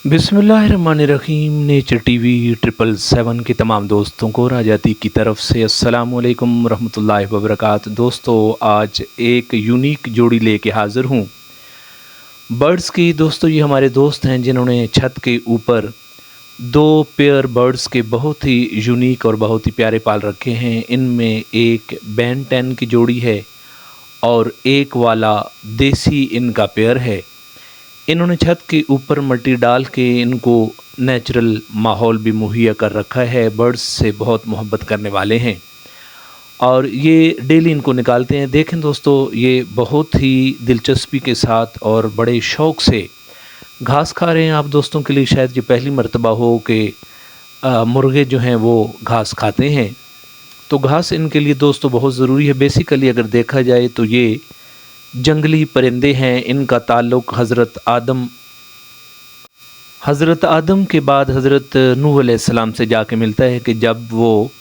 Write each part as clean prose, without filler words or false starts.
बिस्मिल्लाहिर्रहमानिर्रहीम। Nature TV 777 के तमाम दोस्तों को राजाती की तरफ से अस्सलाम वालेकुम रहमतुल्लाहि व बरकातहू। दोस्तों, आज एक यूनिक जोड़ी लेके हाज़िर हूँ बर्ड्स की। दोस्तों, ये हमारे दोस्त हैं जिन्होंने छत के ऊपर दो पेयर बर्ड्स के बहुत ही यूनिक और बहुत ही प्यारे पाल रखे हैं। इनमें एक बैन 10 की जोड़ी है और एक वाला देसी इनका पेयर है। इन्होंने छत के ऊपर मट्टी डाल के इनको नेचुरल माहौल भी मुहैया कर रखा है। बर्ड्स से बहुत मोहब्बत करने वाले हैं और ये डेली इनको निकालते हैं। देखें दोस्तों, ये बहुत ही दिलचस्पी के साथ और बड़े शौक़ से घास खा रहे हैं। आप दोस्तों के लिए शायद ये पहली मर्तबा हो कि मुर्गे जो हैं वो घास खाते हैं। तो घास इनके लिए दोस्तों बहुत ज़रूरी है। बेसिकली अगर देखा जाए तो ये जंगली परिंदे हैं। इनका ताल्लुक़ हज़रत आदम के बाद हज़रत नूह अलैहिस्सलाम से जाके मिलता है कि जब वो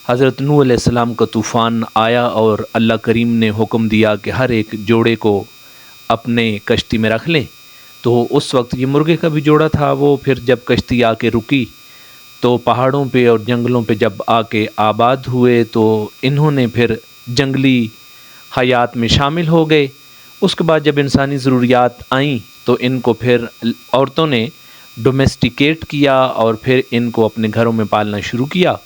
हज़रत नूह अलैहिस्सलाम का तूफ़ान आया और अल्लाह करीम ने हुक्म दिया कि हर एक जोड़े को अपने कश्ती में रख लें, तो उस वक्त ये मुर्गे का भी जोड़ा था। वो फिर जब कश्ती आके रुकी तो पहाड़ों पे और जंगलों पे जब आके आबाद हुए तो इन्होंने फिर जंगली हयात में शामिल हो गए। उसके बाद जब इंसानी ज़रूरियात आईं तो इनको फिर औरतों ने डोमेस्टिकेट किया और फिर इनको अपने घरों में पालना शुरू किया।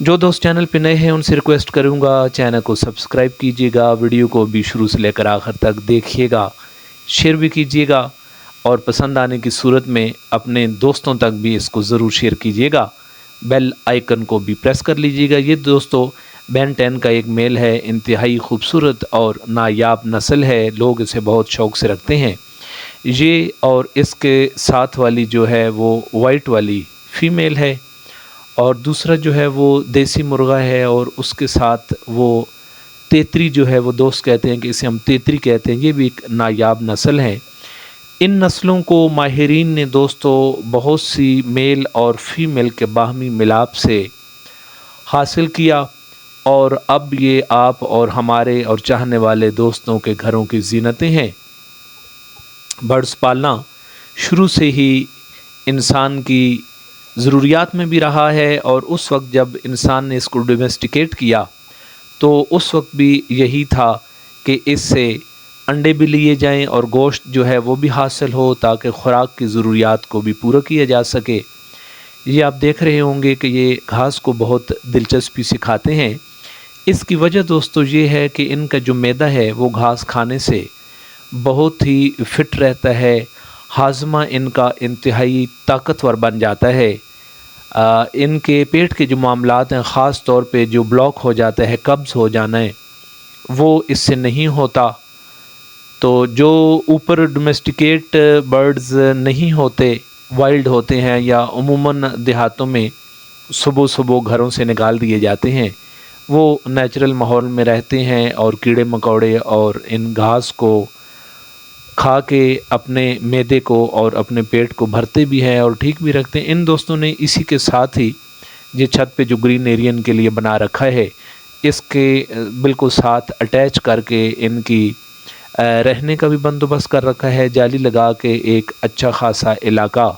जो दोस्त चैनल पे नए हैं उनसे रिक्वेस्ट करूँगा चैनल को सब्सक्राइब कीजिएगा, वीडियो को भी शुरू से लेकर आखिर तक देखिएगा, शेयर भी कीजिएगा और पसंद आने की सूरत में अपने दोस्तों तक भी इसको ज़रूर शेयर कीजिएगा। बेल आइकन को भी प्रेस कर लीजिएगा। ये दोस्तों बैन 10 का एक मेल है, इंतहाई खूबसूरत और नायाब नस्ल है। लोग इसे बहुत शौक़ से रखते हैं। ये और इसके साथ वाली जो है वो वाइट वाली फ़ीमेल है और दूसरा जो है वो देसी मुर्गा है और उसके साथ वो तेतरी जो है वो दोस्त कहते हैं कि इसे हम तेतरी कहते हैं। ये भी एक नायाब नस्ल है। इन नस्लों को माहिरीन ने दोस्तों बहुत सी मेल और फीमेल के बाहमी मिलाप से हासिल किया और अब ये आप और हमारे और चाहने वाले दोस्तों के घरों की ज़ीनतें हैं। बर्ड्स पालना शुरू से ही इंसान की ज़रूरियात में भी रहा है और उस वक्त जब इंसान ने इसको डोमेस्टिकेट किया तो उस वक्त भी यही था कि इससे अंडे भी लिए जाएं और गोश्त जो है वो भी हासिल हो ताकि ख़ुराक की ज़रूरियात को भी पूरा किया जा सके। ये आप देख रहे होंगे कि ये घास को बहुत दिलचस्पी से खाते हैं। इसकी वजह दोस्तों ये है कि इनका जो मैदा है वो घास खाने से बहुत ही फ़िट रहता है। हाज़मा इनका इंतहाई ताकतवर बन जाता है। इनके पेट के जो मामलात हैं, ख़ास तौर पे जो ब्लॉक हो जाता है, कब्ज़ हो जाना है, वो इससे नहीं होता। तो जो ऊपर डोमेस्टिकेट बर्ड्स नहीं होते, वाइल्ड होते हैं या उमूमन देहातों में सुबह सुबह घरों से निकाल दिए जाते हैं, वो नेचुरल माहौल में रहते हैं और कीड़े मकोड़े और इन घास को खा के अपने मैदे को और अपने पेट को भरते भी हैं और ठीक भी रखते हैं। इन दोस्तों ने इसी के साथ ही ये छत पे जो ग्रीन एरियन के लिए बना रखा है, इसके बिल्कुल साथ अटैच करके इनकी रहने का भी बंदोबस्त कर रखा है। जाली लगा के एक अच्छा खासा इलाका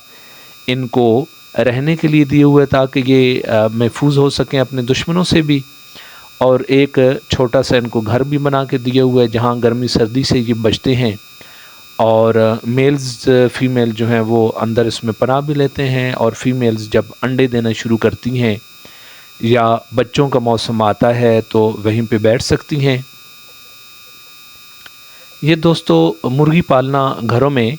इनको रहने के लिए दिए हुए ताकि ये महफूज हो सकें अपने दुश्मनों से भी। और एक छोटा सा इनको घर भी बना के दिया हुआ है जहाँ गर्मी सर्दी से ये बचते हैं और मेल्स फ़ीमेल जो हैं वो अंदर इसमें पनाह भी लेते हैं और फ़ीमेल्स जब अंडे देना शुरू करती हैं या बच्चों का मौसम आता है तो वहीं पे बैठ सकती हैं। ये दोस्तों मुर्गी पालना घरों में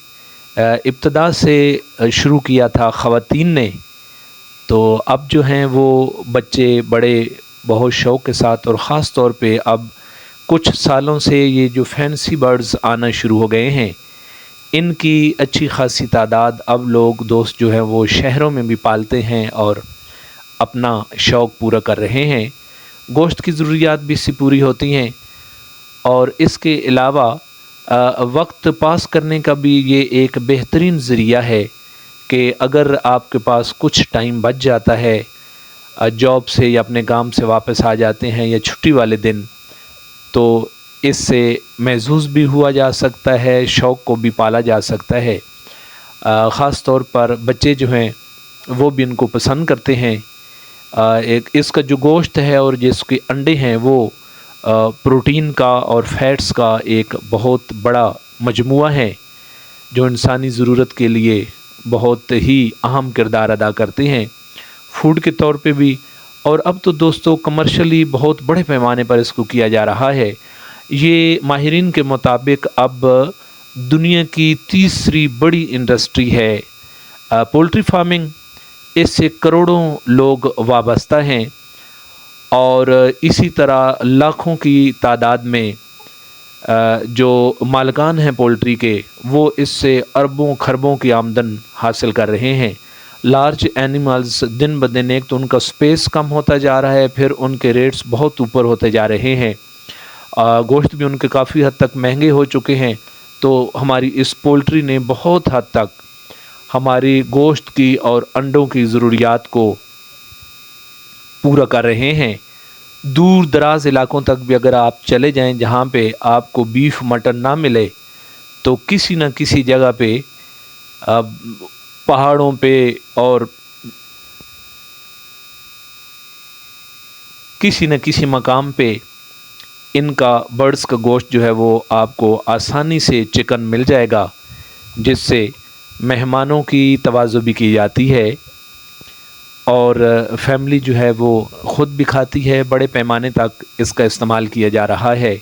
इब्तदा से शुरू किया था ख़वातीन ने, तो अब जो हैं वो बच्चे बड़े बहुत शौक़ के साथ और ख़ास तौर पे अब कुछ सालों से ये जो फैंसी बर्ड्स आना शुरू हो गए हैं, इनकी अच्छी खासी तादाद अब लोग दोस्त जो हैं वो शहरों में भी पालते हैं और अपना शौक़ पूरा कर रहे हैं। गोश्त की ज़रूरियात भी इससे पूरी होती हैं और इसके अलावा वक्त पास करने का भी ये एक बेहतरीन ज़रिया है कि अगर आपके पास कुछ टाइम बच जाता है, जॉब से या अपने काम से वापस आ जाते हैं या छुट्टी वाले दिन, तो इससे महसूस भी हुआ जा सकता है, शौक़ को भी पाला जा सकता है। ख़ास तौर पर बच्चे जो हैं वो भी इनको पसंद करते हैं। एक इसका जो गोश्त है और जिसके अंडे हैं वो प्रोटीन का और फैट्स का एक बहुत बड़ा मजमुआ है जो इंसानी ज़रूरत के लिए बहुत ही अहम किरदार अदा करते हैं फूड के तौर पे भी। और अब तो दोस्तों कमर्शियली बहुत बड़े पैमाने पर इसको किया जा रहा है। ये माहिरीन के मुताबिक अब दुनिया की तीसरी बड़ी इंडस्ट्री है पोल्ट्री फार्मिंग। इससे करोड़ों लोग वाबस्ता हैं और इसी तरह लाखों की तादाद में जो मालिकान हैं पोल्ट्री के वो इससे अरबों खरबों की आमदन हासिल कर रहे हैं। लार्ज एनिमल्स दिन ब दिन एक तो उनका स्पेस कम होता जा रहा है, फिर उनके रेट्स बहुत ऊपर होते जा रहे हैं, गोश्त भी उनके काफ़ी हद तक महंगे हो चुके हैं। तो हमारी इस पोल्ट्री ने बहुत हद तक हमारी गोश्त की और अंडों की ज़रूरियात को पूरा कर रहे हैं। दूर दराज इलाकों तक भी अगर आप चले जाएं जहां पे आपको बीफ मटन ना मिले तो किसी न किसी जगह पे पहाड़ों पे और किसी न किसी मकाम पे इनका बर्ड्स का गोश्त जो है वो आपको आसानी से चिकन मिल जाएगा, जिससे मेहमानों की तवाज़ुन भी की जाती है और फैमिली जो है वो ख़ुद भी खाती है। बड़े पैमाने तक इसका इस्तेमाल किया जा रहा है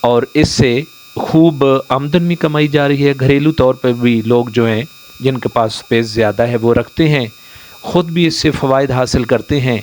और इससे खूब आमदन भी कमाई जा रही है। घरेलू तौर पर भी लोग जो हैं जिनके पास स्पेस ज़्यादा है वो रखते हैं, ख़ुद भी इससे फ़वाइद हासिल करते हैं